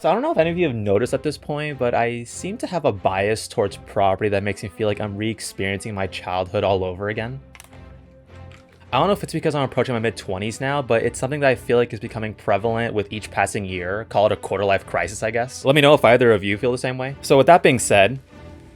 So I don't know if any of you have noticed at this point, but I seem to have a bias towards property that makes me feel like I'm re-experiencing my childhood all over again. I don't know if it's because I'm approaching my mid-20s now, but it's something that I feel like is becoming prevalent with each passing year. Call it a quarter-life crisis, I guess. Let me know if either of you feel the same way. So with that being said,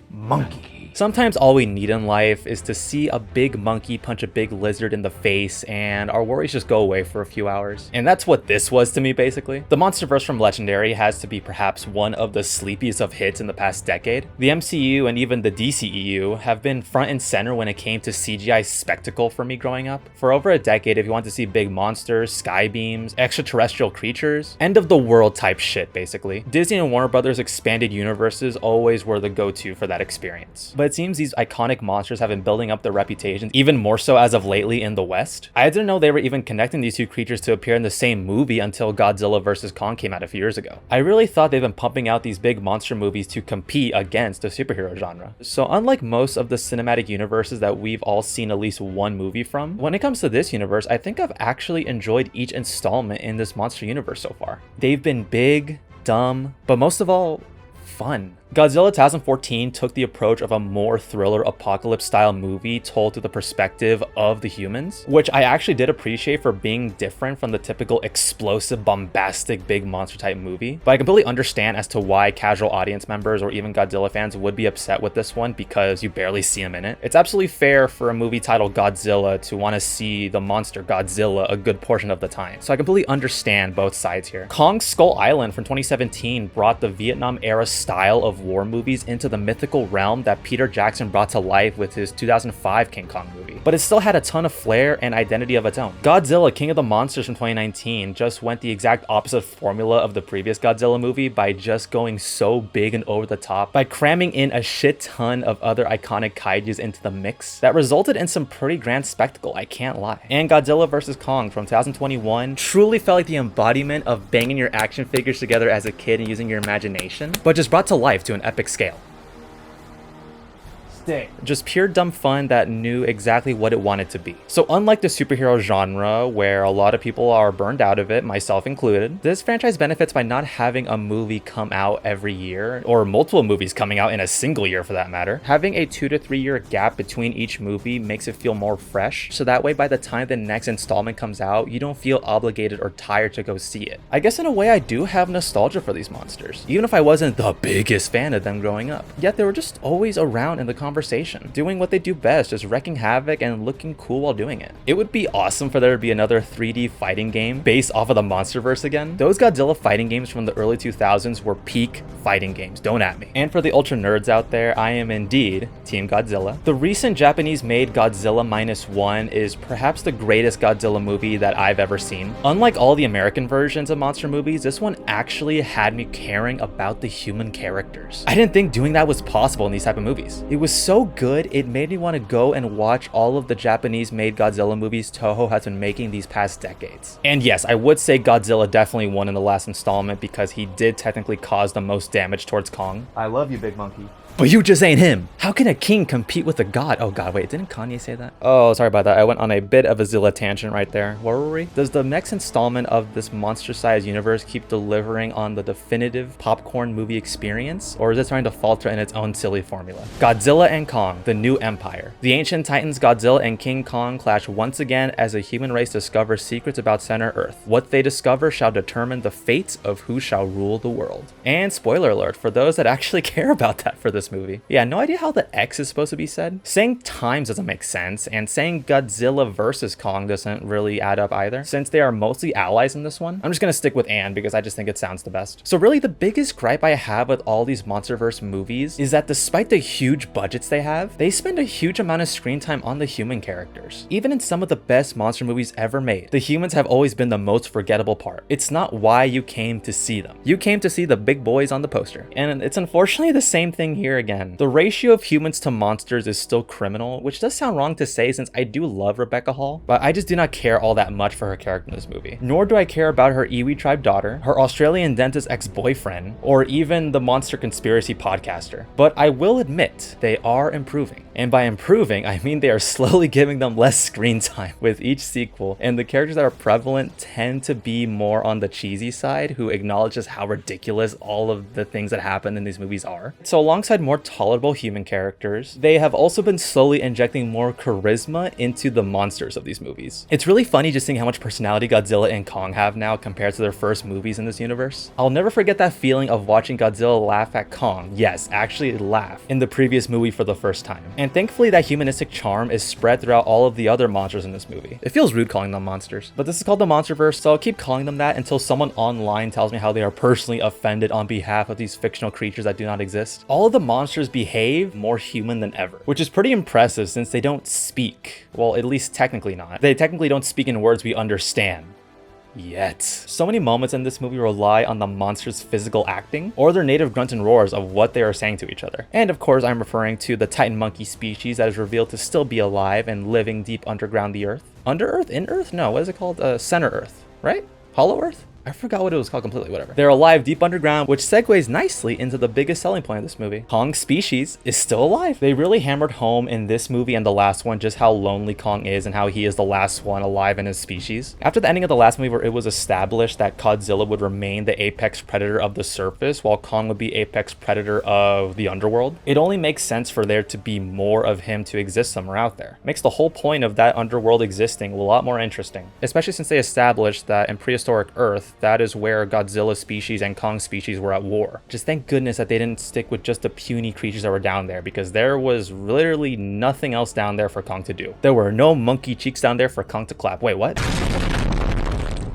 monkey. Sometimes all we need in life is to see a big monkey punch a big lizard in the face and our worries just go away for a few hours. And that's what this was to me, basically. The Monsterverse from Legendary has to be perhaps one of the sleepiest of hits in the past decade. The MCU and even the DCEU have been front and center when it came to CGI spectacle for me growing up. For over a decade, if you want to see big monsters, sky beams, extraterrestrial creatures, end of the world type shit, basically, Disney and Warner Brothers expanded universes always were the go-to for that experience. But it seems these iconic monsters have been building up their reputations even more so as of lately in the West. I didn't know they were even connecting these two creatures to appear in the same movie until Godzilla vs. Kong came out a few years ago. I really thought they've been pumping out these big monster movies to compete against the superhero genre. So unlike most of the cinematic universes that we've all seen at least one movie from, when it comes to this universe, I think I've actually enjoyed each installment in this monster universe so far. They've been big, dumb, but most of all, fun. Godzilla 2014 took the approach of a more thriller apocalypse style movie told through the perspective of the humans, which I actually did appreciate for being different from the typical explosive, bombastic, big monster type movie. But I completely understand as to why casual audience members or even Godzilla fans would be upset with this one because you barely see him in it. It's absolutely fair for a movie titled Godzilla to want to see the monster Godzilla a good portion of the time. So I completely understand both sides here. Kong Skull Island from 2017 brought the Vietnam era style of war movies into the mythical realm that Peter Jackson brought to life with his 2005 King Kong movie, but it still had a ton of flair and identity of its own. Godzilla King of the Monsters from 2019 just went the exact opposite formula of the previous Godzilla movie by just going so big and over the top, by cramming in a shit ton of other iconic kaijus into the mix that resulted in some pretty grand spectacle, I can't lie. And Godzilla vs. Kong from 2021 truly felt like the embodiment of banging your action figures together as a kid and using your imagination, but just brought to life to an epic scale. Just pure dumb fun that knew exactly what it wanted to be. So unlike the superhero genre, where a lot of people are burned out of it, myself included, this franchise benefits by not having a movie come out every year, or multiple movies coming out in a single year for that matter. Having a 2 to 3 year gap between each movie makes it feel more fresh, so that way by the time the next installment comes out, you don't feel obligated or tired to go see it. I guess in a way I do have nostalgia for these monsters, even if I wasn't the biggest fan of them growing up. Yet they were just always around in the conversation, doing what they do best, just wrecking havoc and looking cool while doing it. It would be awesome for there to be another 3D fighting game based off of the Monsterverse again. Those Godzilla fighting games from the early 2000s were peak fighting games, don't at me. And for the ultra nerds out there, I am indeed Team Godzilla. The recent Japanese-made Godzilla -1 is perhaps the greatest Godzilla movie that I've ever seen. Unlike all the American versions of monster movies, this one actually had me caring about the human characters. I didn't think doing that was possible in these type of movies. It was so good, it made me want to go and watch all of the Japanese-made Godzilla movies Toho has been making these past decades. And yes, I would say Godzilla definitely won in the last installment because he did technically cause the most damage towards Kong. I love you, big monkey. But you just ain't him. How can a king compete with a god? Oh god, wait, didn't Kanye say that? Oh, sorry about that. I went on a bit of a Zilla tangent right there. Where were we? Does the next installment of this monster-sized universe keep delivering on the definitive popcorn movie experience? Or is it trying to falter in its own silly formula? Godzilla and Kong, the new empire. The ancient titans Godzilla and King Kong clash once again as the human race discovers secrets about Center Earth. What they discover shall determine the fates of who shall rule the world. And spoiler alert for those that actually care about that for this movie. Yeah, no idea how the X is supposed to be said. Saying times doesn't make sense, and saying Godzilla versus Kong doesn't really add up either, since they are mostly allies in this one. I'm just gonna stick with and because I just think it sounds the best. So really the biggest gripe I have with all these Monsterverse movies is that despite the huge budgets they have, they spend a huge amount of screen time on the human characters. Even in some of the best monster movies ever made, the humans have always been the most forgettable part. It's not why you came to see them. You came to see the big boys on the poster. And it's unfortunately the same thing here here again. The ratio of humans to monsters is still criminal, which does sound wrong to say since I do love Rebecca Hall, but I just do not care all that much for her character in this movie. Nor do I care about her Iwi tribe daughter, her Australian dentist ex-boyfriend, or even the monster conspiracy podcaster. But I will admit, they are improving. And by improving, I mean they are slowly giving them less screen time with each sequel, and the characters that are prevalent tend to be more on the cheesy side, who acknowledges how ridiculous all of the things that happen in these movies are. So alongside more tolerable human characters, they have also been slowly injecting more charisma into the monsters of these movies. It's really funny just seeing how much personality Godzilla and Kong have now compared to their first movies in this universe. I'll never forget that feeling of watching Godzilla laugh at Kong, yes, actually laugh, in the previous movie for the first time. And thankfully that humanistic charm is spread throughout all of the other monsters in this movie. It feels rude calling them monsters, but this is called the Monsterverse, so I'll keep calling them that until someone online tells me how they are personally offended on behalf of these fictional creatures that do not exist. All of the monsters behave more human than ever, which is pretty impressive since they don't speak. Well, at least technically not. They technically don't speak in words we understand. Yet. So many moments in this movie rely on the monsters' physical acting or their native grunts and roars of what they are saying to each other. And of course, I'm referring to the Titan monkey species that is revealed to still be alive and living deep underground the Earth. Under Earth? In Earth? No, what is it called? Center Earth, right? Hollow Earth? I forgot what it was called completely, whatever. They're alive deep underground, which segues nicely into the biggest selling point of this movie. Kong's species is still alive. They really hammered home in this movie and the last one just how lonely Kong is and how he is the last one alive in his species. After the ending of the last movie where it was established that Godzilla would remain the apex predator of the surface while Kong would be apex predator of the underworld, it only makes sense for there to be more of him to exist somewhere out there. Makes the whole point of that underworld existing a lot more interesting, especially since they established that in prehistoric Earth, that is where Godzilla species and Kong species were at war. Just thank goodness that they didn't stick with just the puny creatures that were down there, because there was literally nothing else down there for Kong to do. There were no monkey cheeks down there for Kong to clap. Wait, what?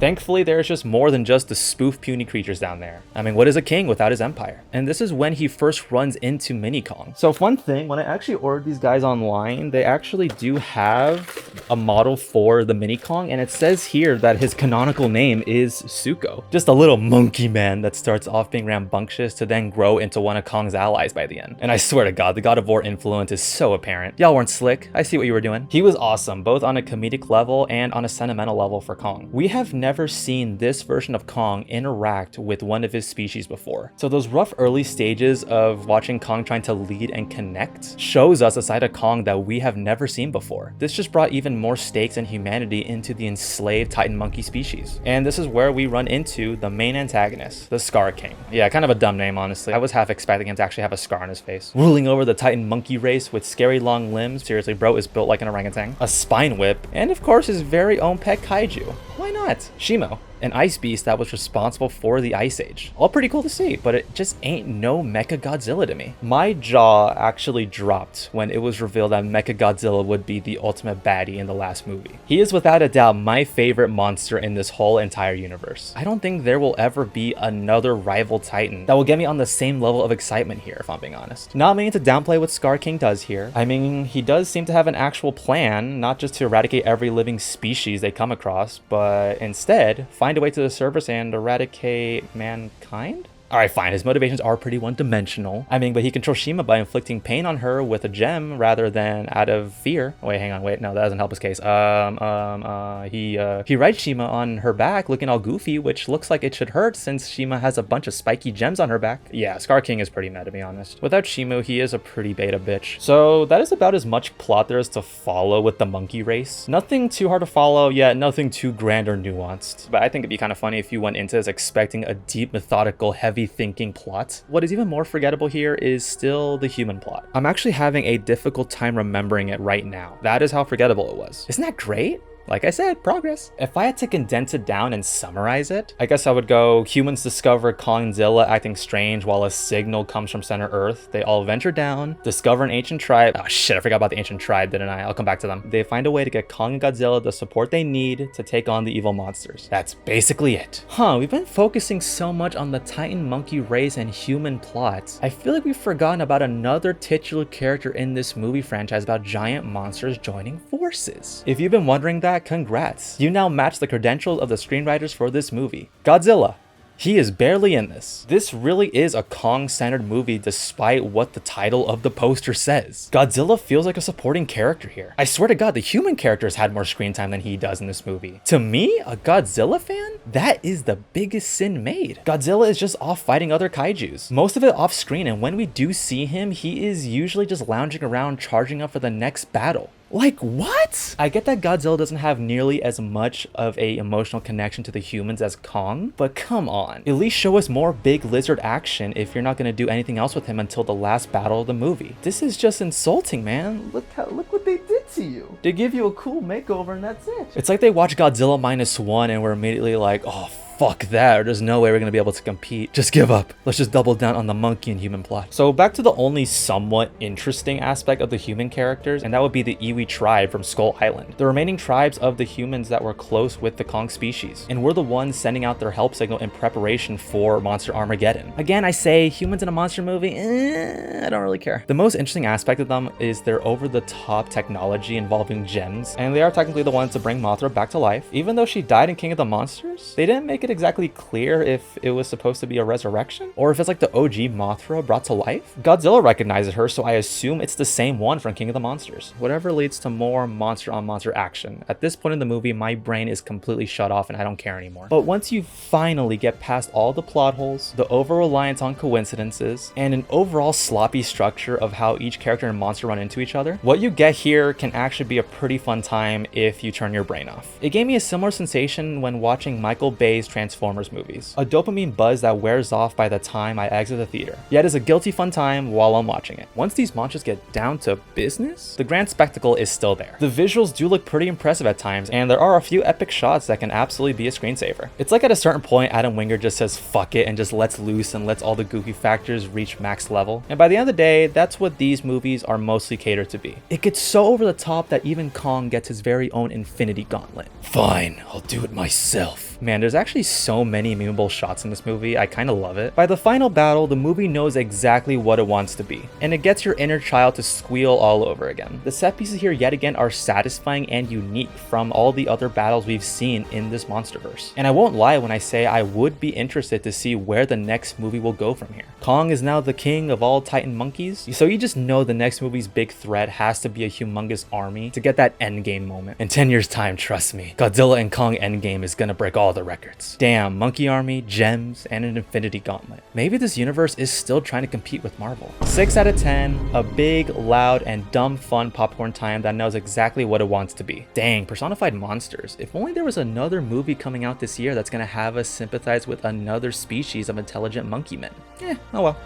Thankfully, there's just more than just the spoof puny creatures down there. I mean, what is a king without his empire? And this is when he first runs into Mini Kong. So fun thing, when I actually ordered these guys online, they actually do have a model for the Mini Kong, and it says here that his canonical name is Suko. Just a little monkey man that starts off being rambunctious to then grow into one of Kong's allies by the end. And I swear to God, the God of War influence is so apparent. Y'all weren't slick. I see what you were doing. He was awesome, both on a comedic level and on a sentimental level for Kong. We have never seen this version of Kong interact with one of his species before. So those rough early stages of watching Kong trying to lead and connect shows us a side of Kong that we have never seen before. This just brought even more stakes and humanity into the enslaved Titan monkey species. And this is where we run into the main antagonist, the Scar King. Yeah, kind of a dumb name, honestly. I was half expecting him to actually have a scar on his face. Ruling over the Titan monkey race with scary long limbs. Seriously, bro is built like an orangutan. A spine whip, and of course his very own pet kaiju. Why not? Shimo, an ice beast that was responsible for the Ice Age. All pretty cool to see, but it just ain't no Mecha Godzilla to me. My jaw actually dropped when it was revealed that Mecha Godzilla would be the ultimate baddie in the last movie. He is without a doubt my favorite monster in this whole entire universe. I don't think there will ever be another rival Titan that will get me on the same level of excitement here, if I'm being honest. Not meaning to downplay what Scar King does here. I mean, he does seem to have an actual plan, not just to eradicate every living species they come across, but instead find a way to the surface and eradicate mankind? Alright, fine, his motivations are pretty one-dimensional. I mean, but he controls Shima by inflicting pain on her with a gem rather than out of fear. Wait, hang on, wait, no, that doesn't help his case. He rides Shima on her back looking all goofy, which looks like it should hurt since Shima has a bunch of spiky gems on her back. Yeah, Scar King is pretty mad, to be honest. Without Shima, he is a pretty beta bitch. So that is about as much plot there is to follow with the monkey race. Nothing too hard to follow, yet nothing too grand or nuanced. But I think it'd be kind of funny if you went into this expecting a deep, methodical, heavy thinking plot. What is even more forgettable here is still the human plot. I'm actually having a difficult time remembering it right now. That is how forgettable it was. Isn't that great? Like I said, progress. If I had to condense it down and summarize it, I guess I would go, humans discover Kongzilla acting strange while a signal comes from center Earth. They all venture down, discover an ancient tribe. Oh shit, I forgot about the ancient tribe, didn't I? I'll come back to them. They find a way to get Kong and Godzilla the support they need to take on the evil monsters. That's basically it. We've been focusing so much on the Titan monkey race and human plots. I feel like we've forgotten about another titular character in this movie franchise about giant monsters joining forces. If you've been wondering that, congrats. You now match the credentials of the screenwriters for this movie. Godzilla He is barely in this. This really is a Kong-centered movie despite what the title of the poster says. Godzilla feels like a supporting character here. I swear to God, the human characters had more screen time than he does in this movie. To me, a Godzilla fan, that is the biggest sin made. Godzilla is just off fighting other kaijus. Most of it off screen, and when we do see him, he is usually just lounging around charging up for the next battle. Like, what? I get that Godzilla doesn't have nearly as much of a emotional connection to the humans as Kong, but come on. At least show us more big lizard action if you're not going to do anything else with him until the last battle of the movie. This is just insulting, man. Look what they did to you. They give you a cool makeover and that's it. It's like they watch Godzilla -1 and we're immediately like, oh, fuck that, there's no way we're gonna be able to compete. Just give up. Let's just double down on the monkey and human plot. So back to the only somewhat interesting aspect of the human characters, and that would be the Iwi tribe from Skull Island. The remaining tribes of the humans that were close with the Kong species, and were the ones sending out their help signal in preparation for Monster Armageddon. Again, I say humans in a monster movie, I don't really care. The most interesting aspect of them is their over-the-top technology involving gems, and they are technically the ones to bring Mothra back to life. Even though she died in King of the Monsters, they didn't make it exactly clear if it was supposed to be a resurrection or if it's like the OG Mothra brought to life. Godzilla recognizes her, so I assume it's the same one from King of the Monsters. Whatever leads to more monster on monster action. At this point in the movie, my brain is completely shut off and I don't care anymore. But once you finally get past all the plot holes, the over-reliance on coincidences, and an overall sloppy structure of how each character and monster run into each other, what you get here can actually be a pretty fun time if you turn your brain off. It gave me a similar sensation when watching Michael Bay's Transformers movies, a dopamine buzz that wears off by the time I exit the theater, yet is a guilty fun time while I'm watching it. Once these monsters get down to business, the grand spectacle is still there. The visuals do look pretty impressive at times, and there are a few epic shots that can absolutely be a screensaver. It's like at a certain point, Adam Wingard just says fuck it and just lets loose and lets all the goofy factors reach max level, and by the end of the day, that's what these movies are mostly catered to be. It gets so over the top that even Kong gets his very own Infinity Gauntlet. Fine, I'll do it myself. Man, there's actually so many memeable shots in this movie, I kinda love it. By the final battle, the movie knows exactly what it wants to be, and it gets your inner child to squeal all over again. The set pieces here yet again are satisfying and unique from all the other battles we've seen in this Monsterverse. And I won't lie when I say I would be interested to see where the next movie will go from here. Kong is now the king of all Titan monkeys, so you just know the next movie's big threat has to be a humongous army to get that endgame moment. In 10 years time, trust me, Godzilla and Kong endgame is gonna break all the records. Damn, monkey army, gems, and an Infinity Gauntlet. Maybe this universe is still trying to compete with Marvel. 6 out of 10, a big, loud, and dumb fun popcorn time that knows exactly what it wants to be. Dang, personified monsters. If only there was another movie coming out this year that's gonna have us sympathize with another species of intelligent monkey men. Oh well.